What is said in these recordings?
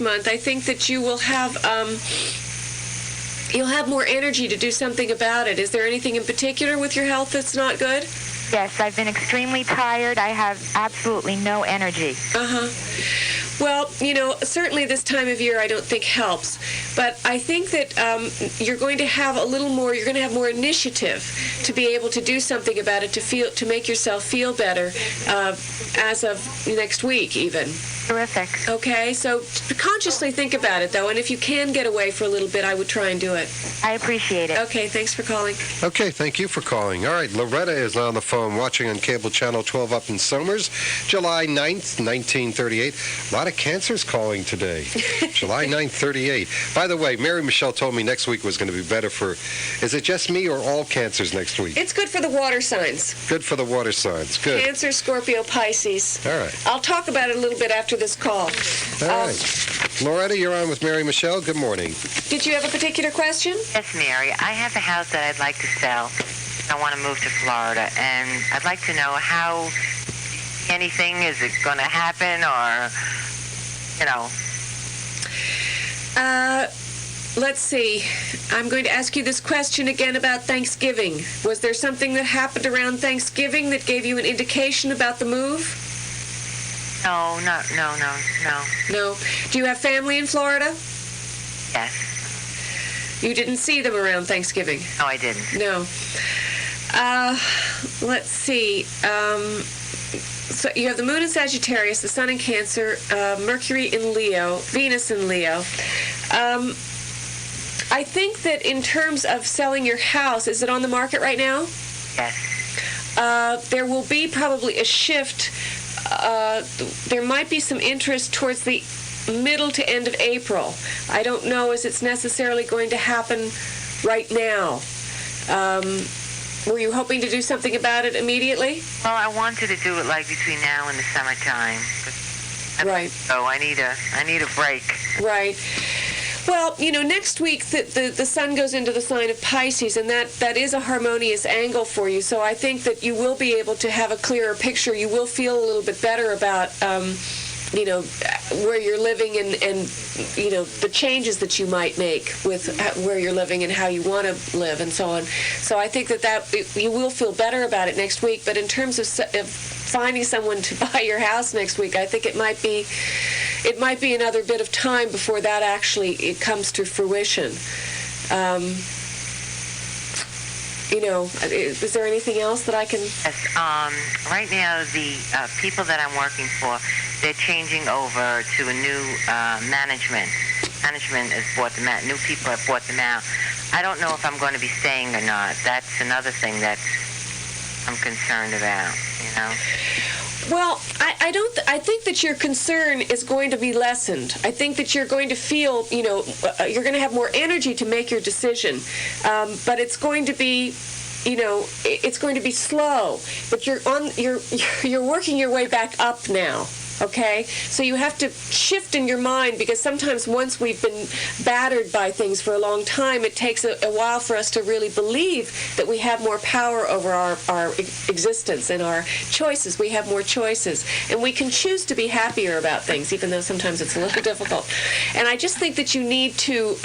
month, I think that you will have you'll have more energy to do something about it. Is there anything in particular with your health that's not good? Yes, I've been extremely tired. I have absolutely no energy. Well, certainly this time of year I don't think helps, but I think that you're going to have you're going to have more initiative to be able to do something about it, to make yourself feel better as of next week even. Terrific. Okay, so consciously think about it, though, and if you can get away for a little bit, I would try and do it. I appreciate it. Okay, thanks for calling. Okay, thank you for calling. All right, Loretta is on the phone watching on cable channel 12 up in Somers, July 9th, 1938. A lot of cancers calling today. July 9th, 38. By the way, Mary Michele told me next week was going to be better for, is it just me or all cancers next week? It's good for the water signs. Good for the water signs. Good. Cancer, Scorpio, Pisces. All right. I'll talk about it a little bit after this call. All right. Loretta, you're on with Mary Michele. Good morning. Did you have a particular question? Yes, Mary. I have a house that I'd like to sell. I want to move to Florida, and I'd like to know how anything, is it going to happen, or, Let's see. I'm going to ask you this question again about Thanksgiving. Was there something that happened around Thanksgiving that gave you an indication about the move? No. No. Do you have family in Florida? Yes. You didn't see them around Thanksgiving? No, I didn't. No. Let's see. So you have the moon in Sagittarius, the sun in Cancer, Mercury in Leo, Venus in Leo. I think that in terms of selling your house, is it on the market right now? Yes. There will be probably a shift. There might be some interest towards the middle to end of April. I don't know as it's necessarily going to happen right now. Were you hoping to do something about it immediately? Well, I wanted to do it like between now and the summertime. Right. So I need a break. Right. Well, next week the sun goes into the sign of Pisces, and that is a harmonious angle for you. So I think that you will be able to have a clearer picture. You will feel a little bit better about, where you're living and the changes that you might make with where you're living and how you want to live and so on. So I think that you will feel better about it next week. But in terms of finding someone to buy your house next week, I think it might be another bit of time before that actually comes to fruition. Is there anything else that I can? Yes. Right now, the people that I'm working for, they're changing over to a new management. Management has bought them out. New people have bought them out. I don't know if I'm going to be staying or not. That's another thing that I'm concerned about. Well, I think that your concern is going to be lessened. I think that you're going to feel, you're going to have more energy to make your decision. But it's going to be, it's going to be slow. But you're working your way back up now. Okay? So you have to shift in your mind, because sometimes once we've been battered by things for a long time, it takes a while for us to really believe that we have more power over our existence and our choices. We have more choices. And we can choose to be happier about things, even though sometimes it's a little difficult. And I just think that you need to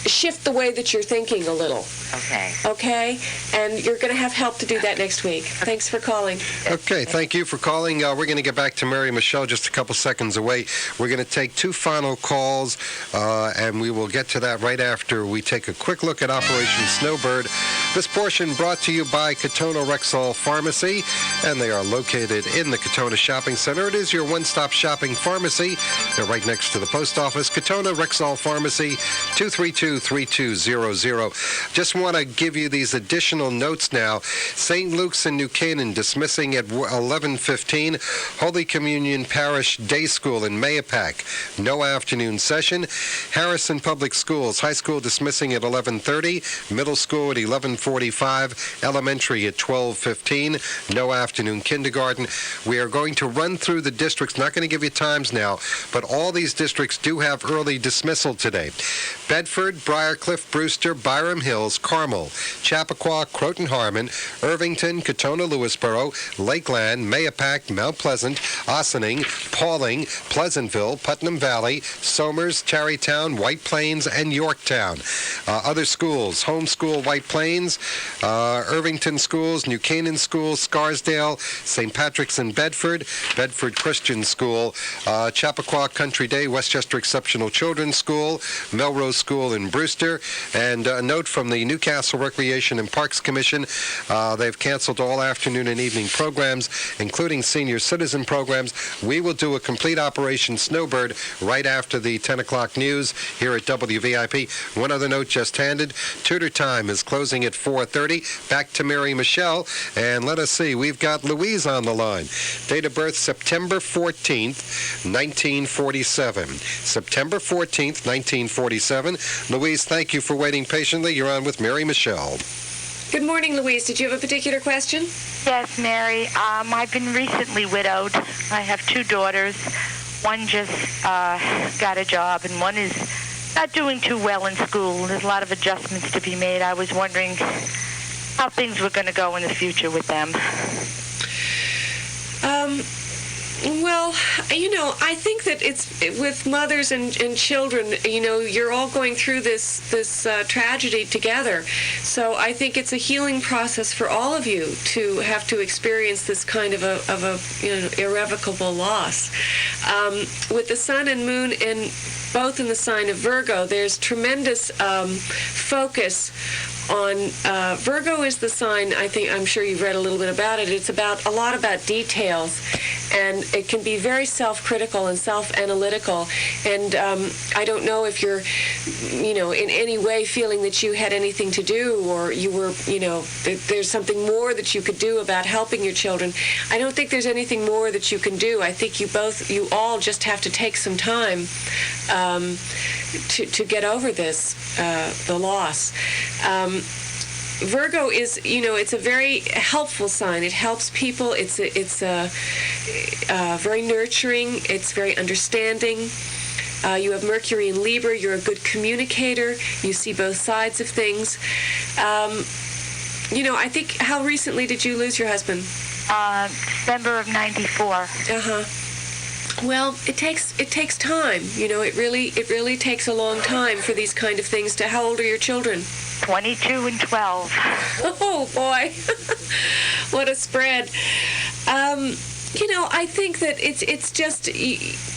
shift the way that you're thinking a little. Okay. Okay? And you're going to have help to do that next week. Thanks for calling. Okay, thank you for calling. We're going to get back to Mary Michele just a couple seconds away. We're going to take two final calls, and we will get to that right after we take a quick look at Operation Snowbird. This portion brought to you by Katona Rexall Pharmacy, and they are located in the Katona Shopping Center. It is your one-stop shopping pharmacy. They're right next to the post office. Katona Rexall Pharmacy, 232-3200. Just want to give you these additional notes now. St. Luke's in New Canaan dismissing at 11:15. Holy Communion Parish Day School in Mayapack, no afternoon session. Harrison Public Schools, high school dismissing at 11:30. Middle school at 11:45. Elementary at 12:15. No afternoon kindergarten. We are going to run through the districts. Not going to give you times now, but all these districts do have early dismissal today. Bedford, Briarcliff, Brewster, Byram Hills, Carmel, Chappaqua, Croton Harmon, Irvington, Katona, Lewisboro, Lakeland, Mayapack, Mount Pleasant, Ossining, Pauling, Pleasantville, Putnam Valley, Somers, Tarrytown, White Plains, and Yorktown. Other schools: Homeschool White Plains, Irvington Schools, New Canaan Schools, Scarsdale, St. Patrick's in Bedford, Bedford Christian School, Chappaqua Country Day, Westchester Exceptional Children's School, Melrose School in Brewster. And a note from the Newcastle Recreation and Parks Commission: they've canceled all afternoon and evening programs, including senior citizen programs. We will do a complete Operation Snowbird right after the 10 o'clock news here at WVIP. One other note just handed: tutor time is closing at 4:30. Back to Mary Michele, and let us see. We've got Louise on the line. Date of birth, September 14th, 1947. September 14th, 1947. Louise, thank you for waiting patiently. You're on with Mary Michele. Good morning, Louise. Did you have a particular question? Yes, Mary. I've been recently widowed. I have two daughters. One just got a job, and one is not doing too well in school. There's a lot of adjustments to be made. I was wondering how things were going to go in the future with them. Well, I think that it's with mothers and children, you're all going through this tragedy together. So I think it's a healing process for all of you to have to experience this kind of a irrevocable loss. With the sun and moon and both in the sign of Virgo, there's tremendous focus on Virgo is the sign. I'm sure you've read a little bit about it. It's about a lot about details, and it can be very self-critical and self-analytical. And I don't know if you're, in any way feeling that you had anything to do, or you were, there's something more that you could do about helping your children. I don't think there's anything more that you can do. I think you all just have to take some time to get over this, the loss. Virgo is, it's a very helpful sign. It helps people. It's very nurturing. It's very understanding. You have Mercury in Libra. You're a good communicator. You see both sides of things. I think, how recently did you lose your husband? December of '94. Uh-huh. Well, it takes time. It really takes a long time for these kind of things to. How old are your children? 22 and 12. Oh boy, what a spread. I think that it's just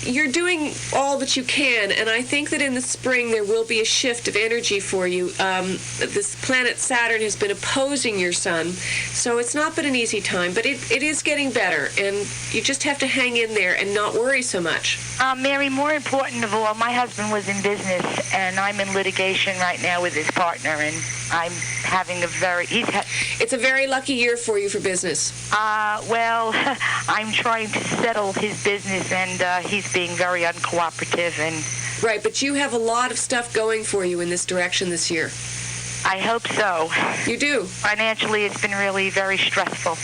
you're doing all that you can, and I think that in the spring there will be a shift of energy for you. This planet Saturn has been opposing your sun, so it's not been an easy time, but it is getting better, and you just have to hang in there and not worry so much. Mary, more important of all, my husband was in business, and I'm in litigation right now with his partner, and I'm having It's a very lucky year for you for business. Well, I'm trying to settle his business, and he's being very uncooperative. And right, but you have a lot of stuff going for you in this direction this year. I hope so. You do. Financially, it's been really very stressful.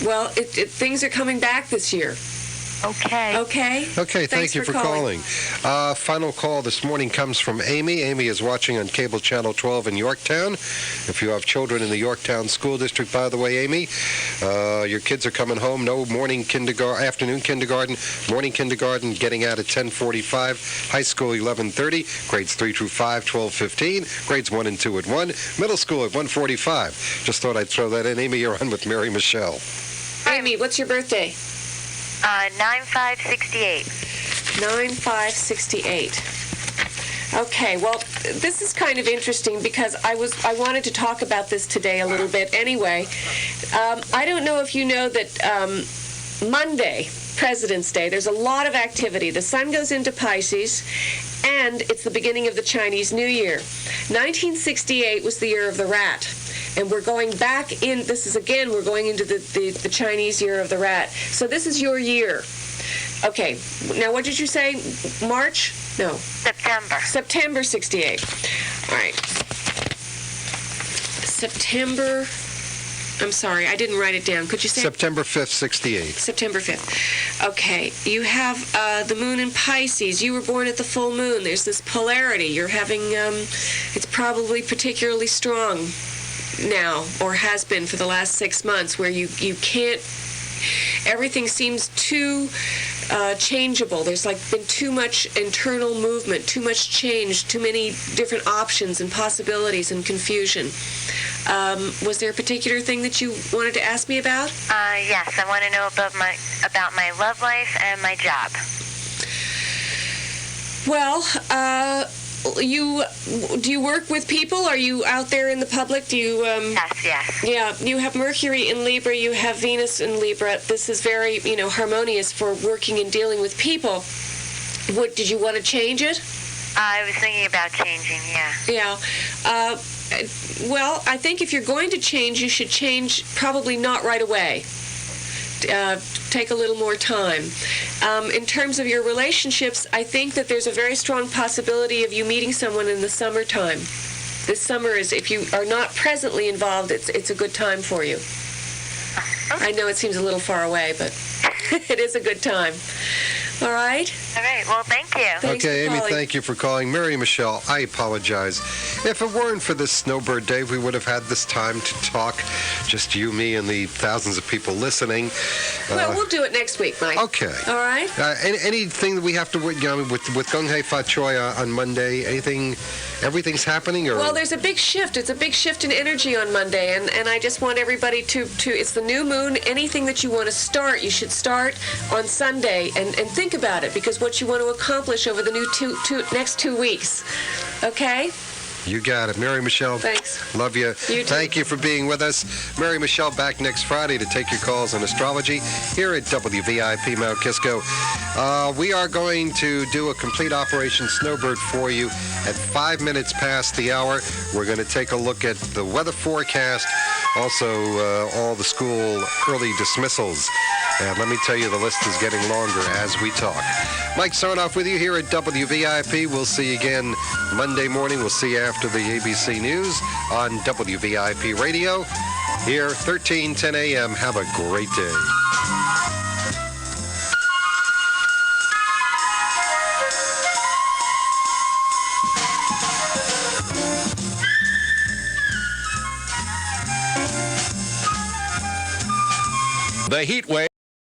Well, things are coming back this year. Okay. Okay, Thank you for calling. Final call this morning comes from Amy. Amy is watching on cable channel 12 in Yorktown. If you have children in the Yorktown School District, by the way, Amy, your kids are coming home. No morning afternoon kindergarten, morning kindergarten getting out at 10:45. High school 11:30. Grades 3 through 5, 12:15. Grades 1 and 2 at 1. Middle school at 1:45. Just thought I'd throw that in. Amy, you're on with Mary Michele. Amy, what's your birthday? 9568. 9568. Okay, well, this is kind of interesting because I wanted to talk about this today a little bit anyway. I don't know if you know that Monday, President's Day, there's a lot of activity. The sun goes into Pisces, and it's the beginning of the Chinese New Year. 1968 was the year of the rat. And we're going back in, we're going into the Chinese year of the rat. So this is your year. Okay, now what did you say? March? No. September. September 68. All right. September I'm sorry, I didn't write it down. Could you say it? September 5th, 68. September 5th. Okay, you have the moon in Pisces. You were born at the full moon. There's this polarity. You're having, it's probably particularly strong now, or has been for the last 6 months, where you can't, everything seems too changeable. There's been too much internal movement, too much change, too many different options and possibilities and confusion. Was there a particular thing that you wanted to ask me about? Yes, I want to know about my love life and my job. Well, do you work with people? Are you out there in the public? Do you? Yes. Yeah, you have Mercury in Libra. You have Venus in Libra. This is very, harmonious for working and dealing with people. Did you want to change it? I was thinking about changing. Yeah. Yeah. Well, I think if you're going to change, you should change probably not right away. Take a little more time. In terms of your relationships, I think that there's a very strong possibility of you meeting someone in the summertime. This summer is, if you are not presently involved, it's a good time for you. I know it seems a little far away, but it is a good time. All right? All right. Well, thank you. Thanks Okay, for Amy, calling. thank you for calling. Mary Michele, I apologize. If it weren't for this snowbird day, we would have had this time to talk. Just you, me, and the thousands of people listening. Well, we'll do it next week, Mike. Okay. All right? Anything that we have to, with Gung Hei Fa Choi on Monday, everything's happening? Or? Well, there's a big shift. It's a big shift in energy on Monday, and I just want everybody to it's the new moon. Anything that you want to start, you should start on Sunday, and think about it, because what you want to accomplish over the next 2 weeks. Okay? You got it. Mary Michele. Thanks. Love you. You too. Thank you for being with us. Mary Michele back next Friday to take your calls on astrology here at WVIP Mount Kisco. We are going to do a complete Operation Snowbird for you at 5 minutes past the hour. We're going to take a look at the weather forecast, also all the school early dismissals. And let me tell you, the list is getting longer as we talk. Mike Sarnoff with you here at WVIP. We'll see you again Monday morning. We'll see you after the ABC News on WVIP Radio. Here, 13:10 a.m. Have a great day. The heat wave.